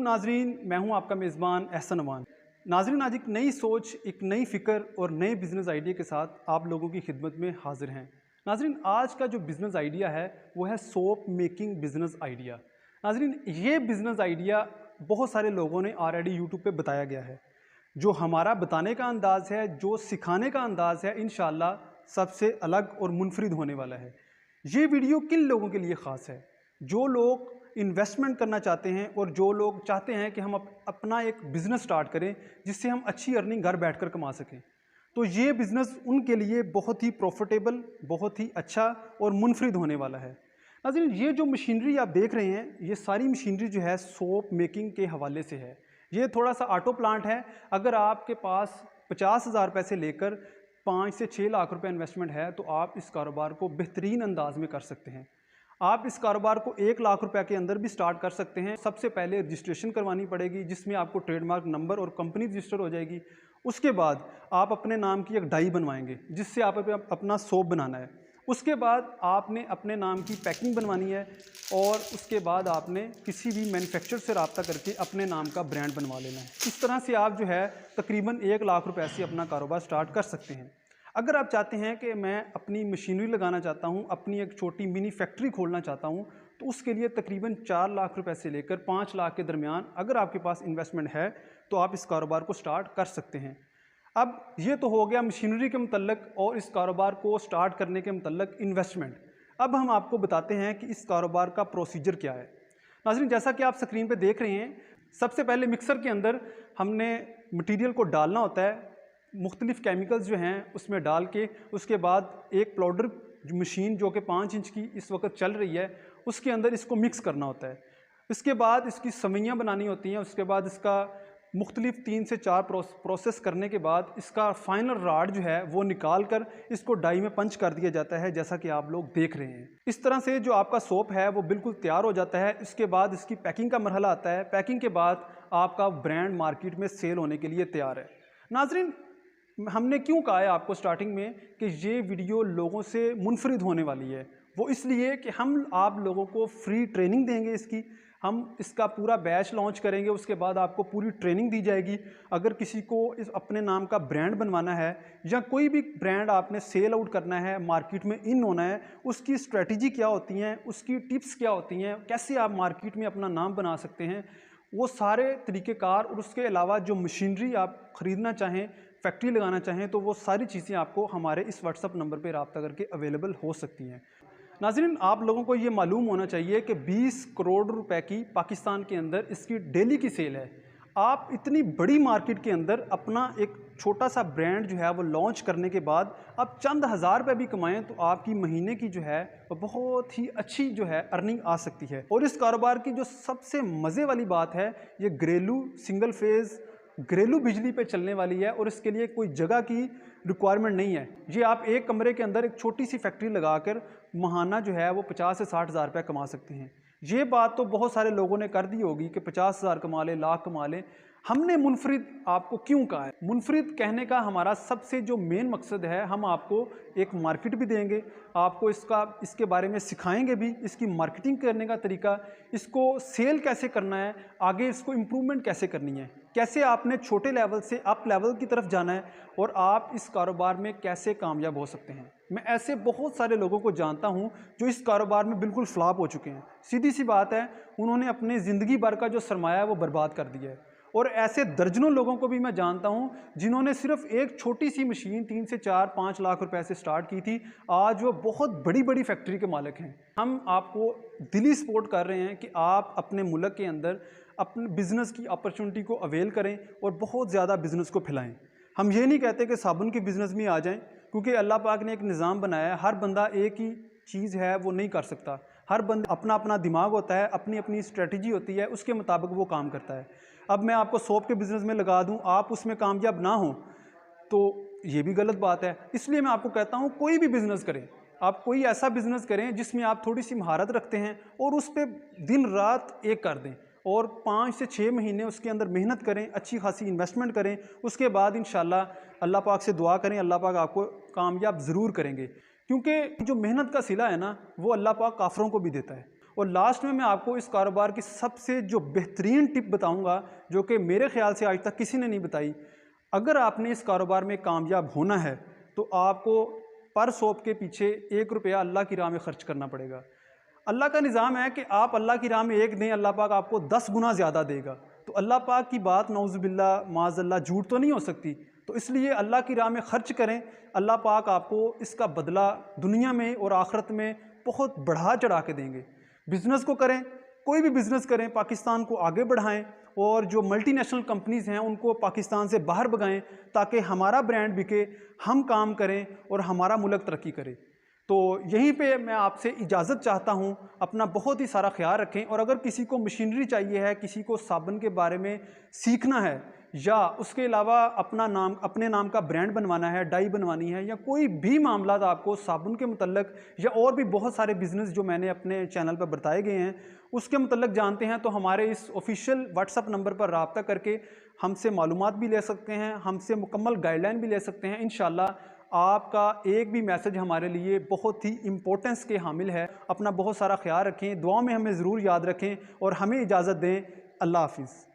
नाजरीन, मैं हूं आपका मेज़बान एहसन अमान। नाजरीन, आज एक नई सोच, एक नई फ़िक्र और नए बिज़नेस आइडिया के साथ आप लोगों की खिदमत में हाजिर हैं। नाजरीन, आज का जो बिज़नेस आइडिया है वो है सोप मेकिंग बिज़नेस आइडिया। नाजरीन, ये बिज़नेस आइडिया बहुत सारे लोगों ने ऑलरेडी यूट्यूब पे बताया गया है। जो हमारा बताने का अंदाज़ है, जो सिखाने का अंदाज़ है, इंशाल्लाह सबसे अलग और मुनफरिद होने वाला है। ये वीडियो किन लोगों के लिए ख़ास है? जो लोग इन्वेस्टमेंट करना चाहते हैं और जो लोग चाहते हैं कि हम अपना एक बिज़नेस स्टार्ट करें जिससे हम अच्छी अर्निंग घर बैठकर कमा सकें। तो ये बिज़नेस उनके लिए बहुत ही प्रॉफिटेबल, बहुत ही अच्छा और मुनफरिद होने वाला है। नाज़रीन, ये जो मशीनरी आप देख रहे हैं, ये सारी मशीनरी जो है सोप मेकिंग के हवाले से है। ये थोड़ा सा ऑटो प्लांट है। अगर आपके पास 50,000 रुपये से लेकर 5 से 6 लाख रुपए इन्वेस्टमेंट है तो आप इस कारोबार को बेहतरीन अंदाज में कर सकते हैं। आप इस कारोबार को 1 लाख रुपए के अंदर भी स्टार्ट कर सकते हैं। सबसे पहले रजिस्ट्रेशन करवानी पड़ेगी जिसमें आपको ट्रेडमार्क नंबर और कंपनी रजिस्टर हो जाएगी। उसके बाद आप अपने नाम की एक डाई बनवाएंगे जिससे आप अपना सोप बनाना है। उसके बाद आपने अपने नाम की पैकिंग बनवानी है और उसके बाद आपने किसी भी मैन्युफैक्चरर से रब्ता करके अपने नाम का ब्रांड बनवा लेना है। इस तरह से आप जो है तकरीबन 1 लाख रुपए से अपना कारोबार स्टार्ट कर सकते हैं। अगर आप चाहते हैं कि मैं अपनी मशीनरी लगाना चाहता हूं, अपनी एक छोटी मिनी फैक्ट्री खोलना चाहता हूं, तो उसके लिए तकरीबन 4 लाख रुपए से लेकर 5 लाख के दरमियान अगर आपके पास इन्वेस्टमेंट है तो आप इस कारोबार को स्टार्ट कर सकते हैं। अब ये तो हो गया मशीनरी के मुतल्लिक और इस कारोबार को स्टार्ट करने के मुतल्लिक इन्वेस्टमेंट। अब हम आपको बताते हैं कि इस कारोबार का प्रोसीजर क्या है। नाज़रीन, जैसा कि आप स्क्रीन पे देख रहे हैं, सबसे पहले मिक्सर के अंदर हमने मटीरियल को डालना होता है। मुख्तलिफ केमिकल्स जो हैं उसमें डाल के उसके बाद एक पाउडर मशीन जो कि 5 इंच की इस वक्त चल रही है उसके अंदर इसको मिक्स करना होता है। इसके बाद इसकी सवैयाँ बनानी होती हैं। उसके बाद इसका मुख्तलिफ 3 से 4 प्रोसेस करने के बाद इसका फाइनल राड जो है वो निकाल कर इसको डाई में पंच कर दिया जाता है, जैसा कि आप लोग देख रहे हैं। इस तरह से जो आपका सोप है वो बिल्कुल तैयार हो जाता है। इसके बाद इसकी पैकिंग का मरहला आता है। पैकिंग के बाद आपका ब्रांड मार्केट में सेल होने के लिए तैयार है। नाजरीन, हमने क्यों कहा है आपको स्टार्टिंग में कि ये वीडियो लोगों से मुनफरिद होने वाली है? वो इसलिए कि हम आप लोगों को फ्री ट्रेनिंग देंगे इसकी। हम इसका पूरा बैच लॉन्च करेंगे, उसके बाद आपको पूरी ट्रेनिंग दी जाएगी। अगर किसी को इस अपने नाम का ब्रांड बनवाना है या कोई भी ब्रांड आपने सेल आउट करना है, मार्केट में इन होना है, उसकी स्ट्रेटजी क्या होती हैं, उसकी टिप्स क्या होती हैं, कैसे आप मार्केट में अपना नाम बना सकते हैं, वो सारे तरीक़ेकार और उसके अलावा जो मशीनरी आप ख़रीदना चाहें, फैक्ट्री लगाना चाहें, तो वो सारी चीज़ें आपको हमारे इस व्हाट्सअप नंबर पे रब्ता करके अवेलेबल हो सकती हैं। नाज़रीन, आप लोगों को ये मालूम होना चाहिए कि 20 करोड़ रुपए की पाकिस्तान के अंदर इसकी डेली की सेल है। आप इतनी बड़ी मार्केट के अंदर अपना एक छोटा सा ब्रांड जो है वो लॉन्च करने के बाद आप चंद हज़ार रुपये भी कमाएं तो आपकी महीने की जो है वो बहुत ही अच्छी जो है अर्निंग आ सकती है। और इस कारोबार की जो सबसे मज़े वाली बात है, ये घरेलू सिंगल फेज़ घरेलू बिजली पे चलने वाली है और इसके लिए कोई जगह की रिक्वायरमेंट नहीं है। ये आप एक कमरे के अंदर एक छोटी सी फैक्ट्री लगाकर महाना जो है वो 50 से 60 हज़ार रुपये कमा सकते हैं। ये बात तो बहुत सारे लोगों ने कर दी होगी कि 50,000 कमा ले, लाख कमा ले। हमने मुनफरिद आपको क्यों कहा है? मुनफरिद कहने का हमारा सबसे जो मेन मकसद है, हम आपको एक मार्केट भी देंगे, आपको इसके बारे में सिखाएंगे भी, इसकी मार्केटिंग करने का तरीका, इसको सेल कैसे करना है, आगे इसको इम्प्रूवमेंट कैसे करनी है, कैसे आपने छोटे लेवल से अप लेवल की तरफ जाना है और आप इस कारोबार में कैसे कामयाब हो सकते हैं। मैं ऐसे बहुत सारे लोगों को जानता हूं जो इस कारोबार में बिल्कुल फ्लॉप हो चुके हैं। सीधी सी बात है, उन्होंने अपने ज़िंदगी भर का जो सरमाया है वो बर्बाद कर दिया है। और ऐसे दर्जनों लोगों को भी मैं जानता हूं जिन्होंने सिर्फ एक छोटी सी मशीन 3 से 4-5 लाख रुपए से स्टार्ट की थी, आज वो बहुत बड़ी बड़ी फैक्ट्री के मालिक हैं। हम आपको दिली सपोर्ट कर रहे हैं कि आप अपने मुल्क के अंदर अपने बिज़नेस की अपॉर्चुनिटी को अवेल करें और बहुत ज़्यादा बिज़नेस को फैलाएं। हम ये नहीं कहते कि साबुन के बिज़नेस में आ जाएं, क्योंकि अल्लाह पाक ने एक निज़ाम बनाया है। हर बंदा एक ही चीज़ है वो नहीं कर सकता। हर बंदा अपना अपना दिमाग होता है, अपनी अपनी स्ट्रेटजी होती है, उसके मुताबिक वो काम करता है। अब मैं आपको सोप के बिज़नेस में लगा दूं, आप उसमें कामयाब ना हो तो ये भी गलत बात है। इसलिए मैं आपको कहता हूं कोई भी बिज़नेस करें, आप कोई ऐसा बिज़नेस करें जिसमें आप थोड़ी सी महारत रखते हैं और उस पर दिन रात एक कर दें और 5 से 6 महीने उसके अंदर मेहनत करें, अच्छी खासी इन्वेस्टमेंट करें। उसके बाद इंशाल्लाह अल्लाह पाक से दुआ करें, अल्लाह पाक आपको कामयाब ज़रूर करेंगे। क्योंकि जो मेहनत का सिला है ना, वो अल्लाह पाक काफ़रों को भी देता है। और लास्ट में मैं आपको इस कारोबार की सबसे जो बेहतरीन टिप बताऊंगा, जो कि मेरे ख्याल से आज तक किसी ने नहीं बताई। अगर आपने इस कारोबार में कामयाब होना है तो आपको पर शॉप के पीछे 1 रुपया अल्लाह की राह में खर्च करना पड़ेगा। अल्लाह का निज़ाम है कि आप अल्लाह की राह में 1 दें, अल्लाह पाक आपको 10 गुना ज़्यादा देगा। तो अल्लाह पाक की बात नौज़ुबिल्लाह माज़अल्लाह झूठ तो नहीं हो सकती। तो इसलिए अल्लाह की राह में खर्च करें, अल्लाह पाक आपको इसका बदला दुनिया में और आखिरत में बहुत बढ़ा चढ़ा के देंगे। बिज़नेस को करें, कोई भी बिज़नेस करें, पाकिस्तान को आगे बढ़ाएं और जो मल्टीनेशनल कंपनीज़ हैं उनको पाकिस्तान से बाहर भगाएं ताकि हमारा ब्रांड बिके, हम काम करें और हमारा मुल्क तरक्की करे। तो यहीं पे मैं आपसे इजाज़त चाहता हूँ। अपना बहुत ही सारा ख्याल रखें, और अगर किसी को मशीनरी चाहिए है, किसी को साबुन के बारे में सीखना है, या उसके अलावा अपने नाम का ब्रांड बनवाना है, डाई बनवानी है, या कोई भी मामला आपको साबुन के मुतल्लक या और भी बहुत सारे बिज़नेस जो मैंने अपने चैनल पर बताए गए हैं उसके मुतल्लक जानते हैं, तो हमारे इस ऑफिशियल व्हाट्सअप नंबर पर रब्ता करके हमसे मालूमात भी ले सकते हैं, हमसे मुकम्मल गाइडलाइन भी ले सकते हैं। इंशाल्लाह आपका एक भी मैसेज हमारे लिए बहुत ही इम्पोर्टेंस के हामिल है। अपना बहुत सारा ख्याल रखें, दुआ में हमें ज़रूर याद रखें और हमें इजाज़त दें। अल्लाह हाफ़िज़।